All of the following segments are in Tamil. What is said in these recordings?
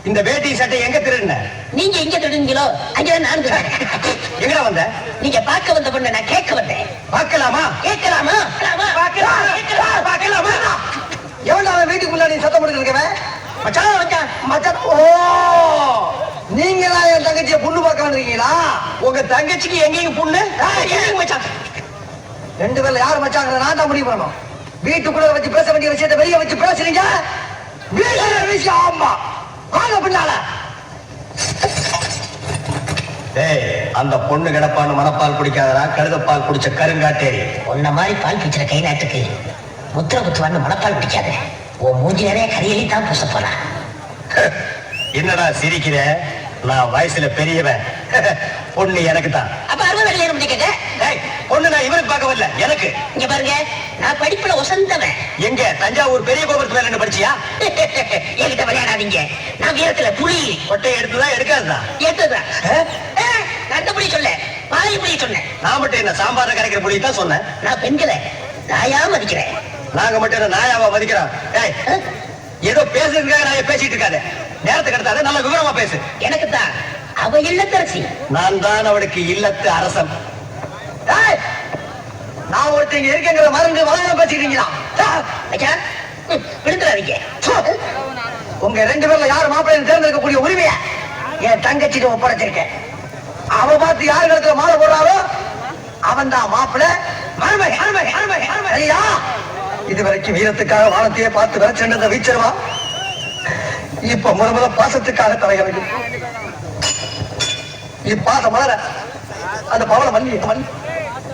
இந்த வேட்டி சட்டை எங்க திருடுன? நீங்க எங்க திருடுங்களோ அங்கதான் நான் எங்கடா வந்த? நீங்க பார்க்க வந்த பொண்ணு நான் கேட்க வந்தேன். பார்க்கலாமா? கேட்கலாமா? பார்க்கலாமா? எவன்டா அவன் வீட்டுக்குள்ள நீ சத்தம் போட்டு இருக்கவன்? மச்சான் மச்சான் மச்சான். ஓ, நீங்க தான் என் தங்கச்சியை பொண்ணு பார்க்க வந்திருக்கீங்களா? உங்க தங்கச்சிக்கு எங்கேயும் பொண்ணு? மச்சான் ரெண்டு பேர்ல யாரு மச்சாங்க நான் தான் முடிவு பண்ணணும். வீட்டுக்குள்ள வச்சு பேச வேண்டிய விஷயத்தை வெளியே வச்சு பேசுறீங்க. விஷயம் ஆமா வாங்க பின்னால. அந்த பொண்ணு கிடப்பான்னு மனப்பால் குடிக்காதரா, கழுதப்பால் குடிச்ச கருங்காட்டேரி. உன்ன மாதிரி பால் பிடிச்சிட கை நாட்டுக்கு முத்திர குத்துவான்னு மனப்பால் பிடிக்காத. உன் மூஞ்சி நிறைய கரியலி தான் பூச போறான். என்னடா சிரிக்கிற? நான் வயசுல பெரியவன். பொண்ணு எனக்கு தான். அப்ப 60 கல்யாணம் பண்ணிக்கங்க. பொண்ணு நான் இவருக்கு பார்க்க வரல, எனக்கு. இங்க பாருங்க, நான் படிப்புல உசந்தவன். எங்க தஞ்சாவூர் பெரிய கோபுரத்து மேல என்ன படிச்சியா? என்கிட்ட விளையாடாதீங்க. நான் வீரத்துல புலி. கொட்டை எடுத்துதான் எடுக்காதுதான்? எடுத்துதான். அந்த புலி சொல்ல, பாய் புலி சொன்னேன். நான் மட்டும் என்ன சாம்பார் கரைக்கிற புலி தான் சொன்னேன். நான் பெண்களை நாயா மதிக்கிறேன். நாங்க மட்டும் என்ன நாயாவா மதிக்கிறோம்? ஏதோ பேசுறதுக்காக நான் பேசிட்டு இருக்காது. நேரத்துக்கு எடுத்தாத, நல்ல விவரமா பேசு. எனக்கு தான் அவ இல்லத்தரசி. நான் தான் அவளுக்கு இல்லத்து அரசன். நான் ஒருத்தங்க இருக்கேங்கிற மருந்து வளர பேசிக்கிறீங்களா? விழுந்துடாதீங்க. உங்க ரெண்டு பேர்ல யாரு மாப்பிள்ளை தேர்ந்தெடுக்கக்கூடிய உரிமைய என் தங்கச்சிட்டு ஒப்படைச்சிருக்கேன். அவ பார்த்து யாரு இடத்துல மாலை போடுறாரோ அவன் தான் மாப்பிள்ளை. இதுவரைக்கும் வீரத்துக்காக வானத்தையே பார்த்து விளைச்சென்ற வீச்சருவா இப்ப முத பாசத்துக்காக தலைகிறது. இப்பாசம் மலர அந்த பவள மல்லி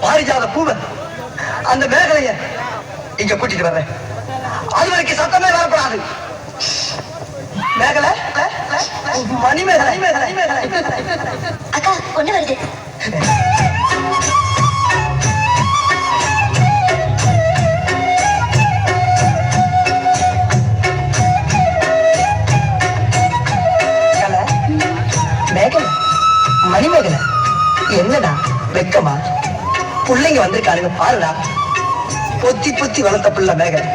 பாரிஜாத பூவ அந்த மேகலைய இங்க கூட்டிட்டு வர்றேன். அது வரைக்கும் சத்தமே வரப்படாது. மேகலை, மணிமேகலை. அக்கா ஒண்ணு வருது. மணிமேகலை என்னடா வெக்கமா? பிள்ளைங்க வந்திருக்காருங்க பாருடா. பொத்தி பொத்தி வளர்த்த பிள்ளை மேகலை,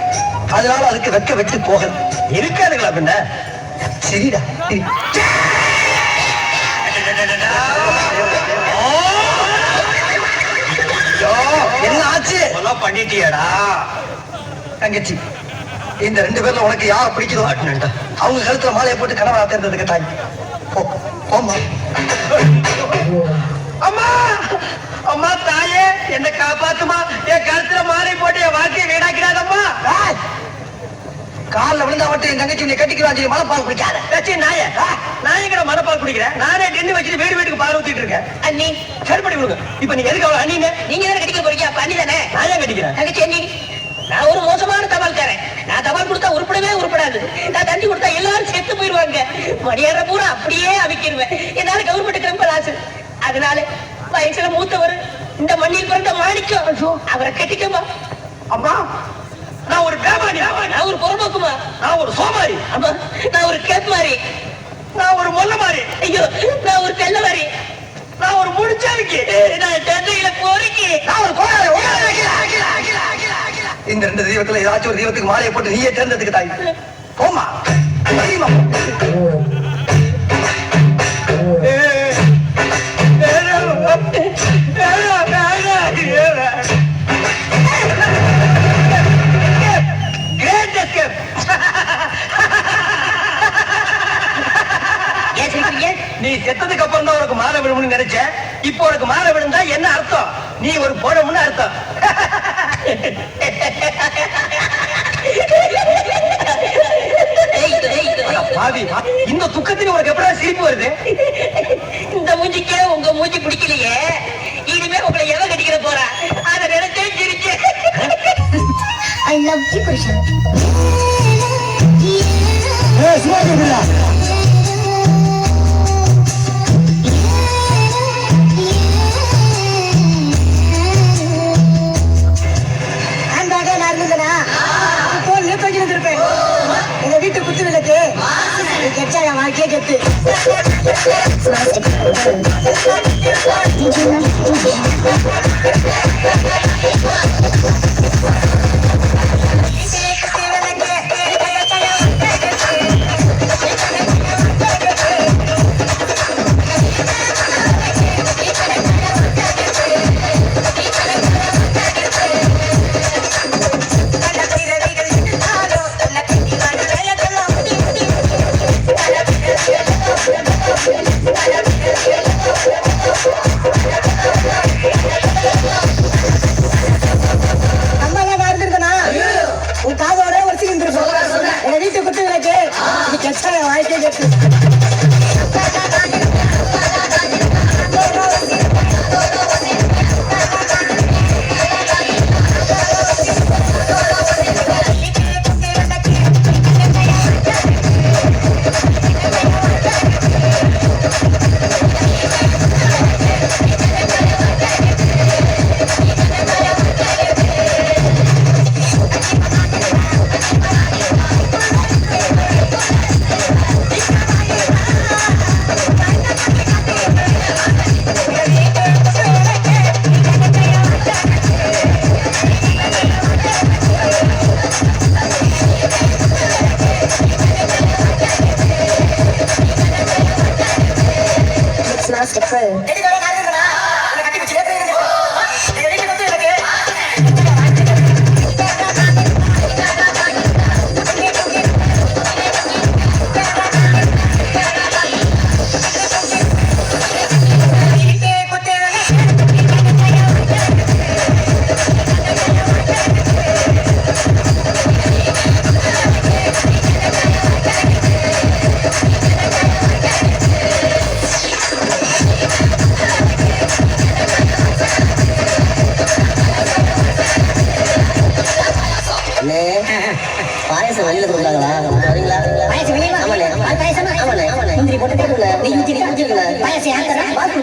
அதனால அதுக்கு வெக்க வெட்டு போகல இருக்காதுங்களா? பின்ன சரிடா. என்ன ஆச்சு? பண்ணிட்டியடா தங்கச்சி. இந்த ரெண்டு பேர்ல உனக்கு யார பிடிக்குதோ அவங்க கழுத்துல மாலையை போட்டு கணவனா தேர்ந்ததுக்கு தாய். அம்மா அம்மா தாயே என்ன காப்பாத்துமா. என் கழுத்துல மாலை போட்டு என் வாழ்க்கையை வீடாக்கிறாதம்மா. காலில் விழுந்தா மட்டும் என் தங்கச்சி நீ கட்டிக்கிறான். மனப்பால் குடிக்காத நான் எங்கட மனப்பால் குடிக்கிறேன். நானே டென்னு வச்சுட்டு வீடு வீட்டுக்கு பால் ஊத்திட்டு இருக்கேன். அண்ணி சரி பண்ணி கொடுங்க. இப்ப நீங்க எதுக்கு அவளை அண்ணீங்க? நீங்க தானே கட்டிக்க போறீங்க. அப்ப அண்ணி தானே. நான் ஏன் கட்டிக்கிறேன்? தங்கச்சி அண்ணி. நான் ஒரு மோசமான தபால்காரன். நான் தபால் கொடுத்தா உருப்படவே உருப்படாது. நான் தண்ணி கொடுத்தா எல்லாரும் செத்து போயிருவாங்க. மணியார பூரா அப்படியே அவிக்கிடுவேன். என்னால கவர்மெண்ட்டுக்கு ரொம்ப லாசு. அதனால வயசுல மூத்தவர் இந்த மண்ணில் பிறந்த மாணிக்கம் அவரை கட்டிக்கமா. அம்மா நான் ஒரு பேமாரி. நான் ஒரு பொறம்போக்குமா. நான் ஒரு சோமாரி. அம்மா நான் ஒரு கேப் மாறி. நான் ஒரு மொல்ல மாறி. ஐயோ நான் ஒரு தெல்ல மாறி. நான் ஒரு முடிச்சாவிக்கு. நான் தென்னையில போறீங்க. நான் ஒரு கோடாரி. இந்த ரெண்டு தெய்வத்துல ஏதாச்சும் ஒரு தெய்வத்துக்கு மாலையை போட்டு நீயே தேர்ந்ததுக்கு தாய். போமா நீ செத்ததுக்கு அப்புறம் தான் உனக்கு மாலை விழும்னு நினைச்ச. இப்போ உனக்கு மாலை விழுந்தா என்ன அர்த்தம்? நீ ஒரு போடமுன்னு அர்த்தம். இந்த துக்கத்துக்கு உனக்கு எப்படா சிரிப்பு வருது? இந்த மூஞ்சிக்கே உங்க மூஞ்சி பிடிக்கலையே. இனிமே உங்களை எவ கட்டிக்கிற போறா அதை நினைச்சே சிரிச்சு. I love you, Krishna. எங்க வீட்டு குத்து விளக்கு கெச்சா என் வாழ்க்கையே கெத்து. இது கஷ்டம் வாழ்க்கை கட்டு. Mixmaster Crew. பாயசம் வெளியில கொடுக்குறாங்களா வரீங்களா? பாயசம் வெளியே வா. ஆமாண்ணே. பால் பாயசமா? ஆமாண்ணே. முந்திரி போட்டு நெய் ஊத்தி குடிச்சிருக்கல. பாயசம் யார் தரா? பாத்து